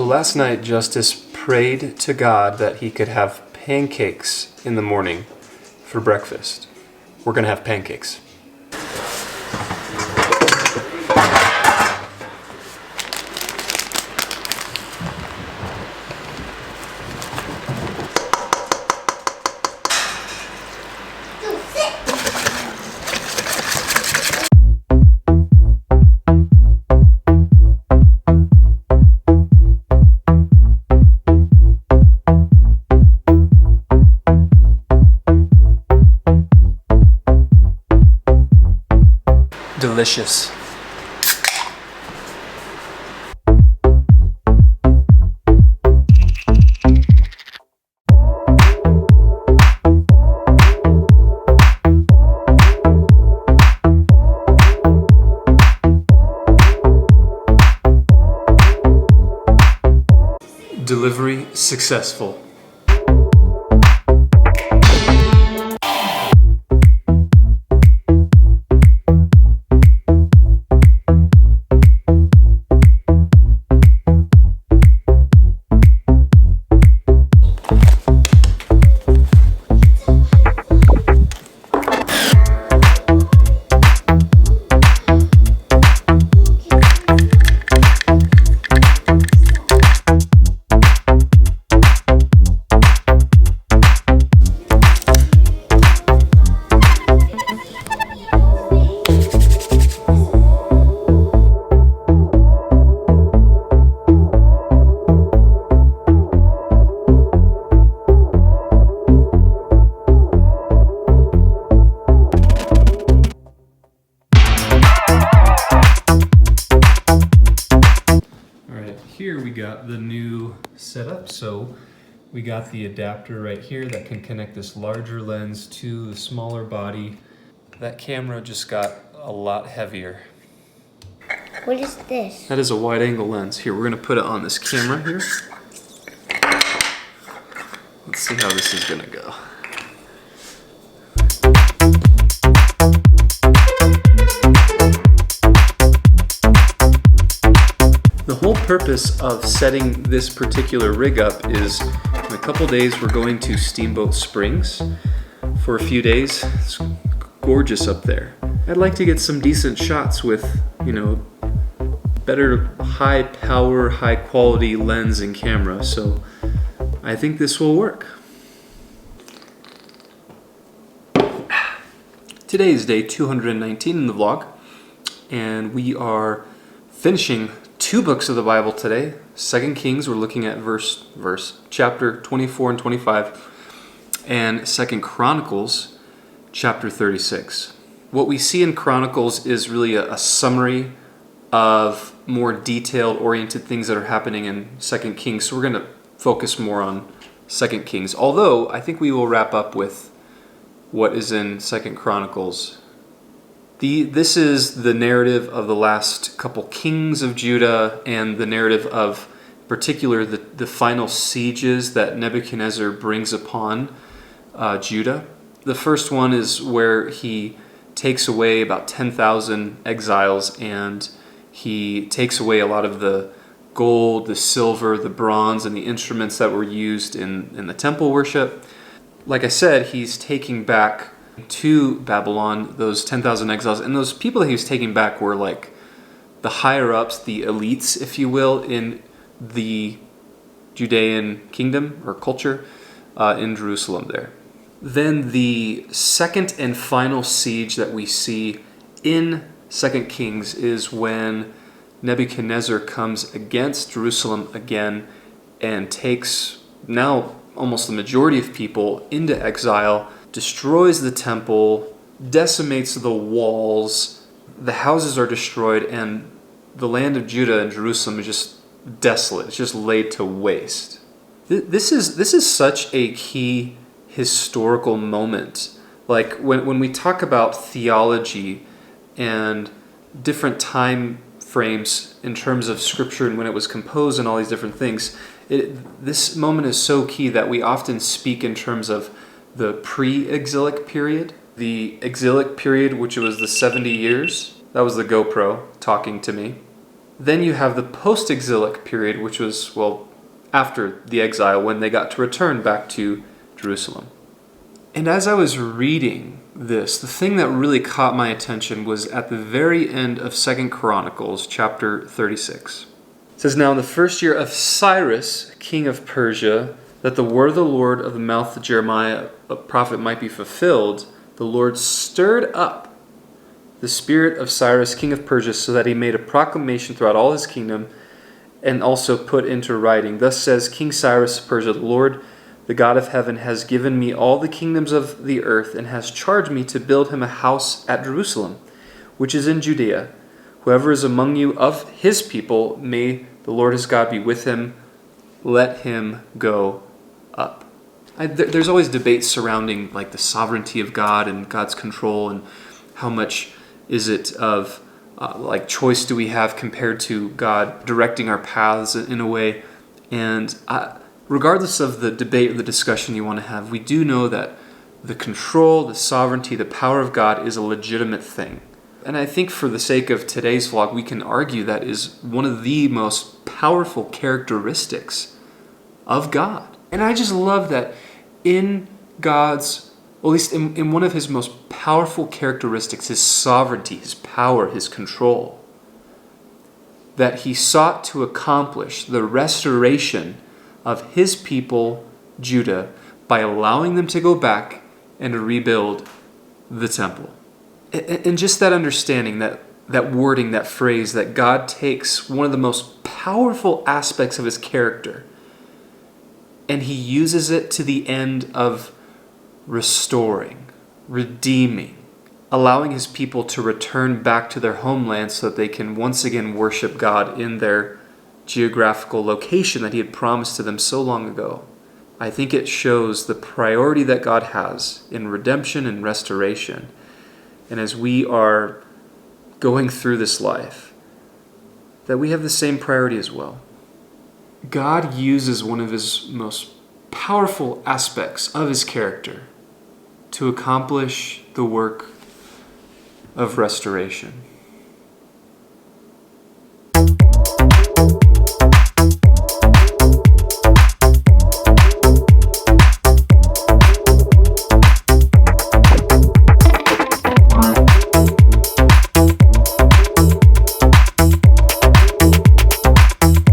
last night, Justice prayed to God that he could have pancakes in the morning for breakfast. We're going to have pancakes. Delicious. Delivery successful. Here we got the new setup. So we got the adapter right here that can connect this larger lens to the smaller body. That camera just got a lot heavier. What is this? That is a wide angle lens. Here, we're gonna put it on this camera here. Let's see how this is gonna go. The whole purpose of setting this particular rig up is in a couple days we're going to Steamboat Springs for a few days. It's gorgeous up there. I'd like to get some decent shots with, better high power, high quality lens and camera, so I think this will work. Today is day 219 in the vlog, and we are finishing 2 books of the Bible today. 2 Kings, we're looking at chapter 24 and 25, and 2 Chronicles, chapter 36. What we see in Chronicles is really a summary of more detailed oriented things that are happening in 2 Kings, so we're going to focus more on 2 Kings, although I think we will wrap up with what is in 2 Chronicles. This is the narrative of the last couple kings of Judah and the narrative of, in particular, the final sieges that Nebuchadnezzar brings upon Judah. The first one is where he takes away about 10,000 exiles, and he takes away a lot of the gold, the silver, the bronze, and the instruments that were used in the temple worship. Like I said, he's taking back to Babylon those 10,000 exiles, and those people that he was taking back were like the higher ups, the elites, if you will, in the Judean kingdom or culture in Jerusalem there. Then the second and final siege that we see in 2 Kings is when Nebuchadnezzar comes against Jerusalem again and takes now almost the majority of people into exile, destroys the temple, decimates the walls, the houses are destroyed, and the land of Judah and Jerusalem is just desolate. It's just laid to waste. This is such a key historical moment. Like when we talk about theology and different time frames in terms of scripture and when it was composed and all these different things, this moment is so key that we often speak in terms of the pre-exilic period, the exilic period, which was the 70 years. That was the GoPro talking to me. Then you have the post-exilic period, which was, well, after the exile, when they got to return back to Jerusalem. And as I was reading this, the thing that really caught my attention was at the very end of 2 Chronicles, chapter 36. It says, "Now in the first year of Cyrus, king of Persia, that the word of the Lord of the mouth of Jeremiah, a prophet, might be fulfilled, the Lord stirred up the spirit of Cyrus, king of Persia, so that he made a proclamation throughout all his kingdom, and also put into writing. Thus says King Cyrus of Persia, the Lord, the God of heaven, has given me all the kingdoms of the earth, and has charged me to build him a house at Jerusalem, which is in Judea. Whoever is among you of his people, may the Lord his God be with him. Let him go up." There's always debates surrounding like the sovereignty of God and God's control, and how much is it of like choice do we have compared to God directing our paths in a way. And regardless of the debate or the discussion you want to have, we do know that the control, the sovereignty, the power of God is a legitimate thing. And I think for the sake of today's vlog, we can argue that is one of the most powerful characteristics of God. And I just love that in God's, or at least in one of his most powerful characteristics, his sovereignty, his power, his control, that he sought to accomplish the restoration of his people, Judah, by allowing them to go back and to rebuild the temple. And just that understanding, that wording, that phrase, that God takes one of the most powerful aspects of his character and he uses it to the end of restoring, redeeming, allowing his people to return back to their homeland so that they can once again worship God in their geographical location that he had promised to them so long ago. I think it shows the priority that God has in redemption and restoration. And as we are going through this life, that we have the same priority as well. God uses one of his most powerful aspects of his character to accomplish the work of restoration.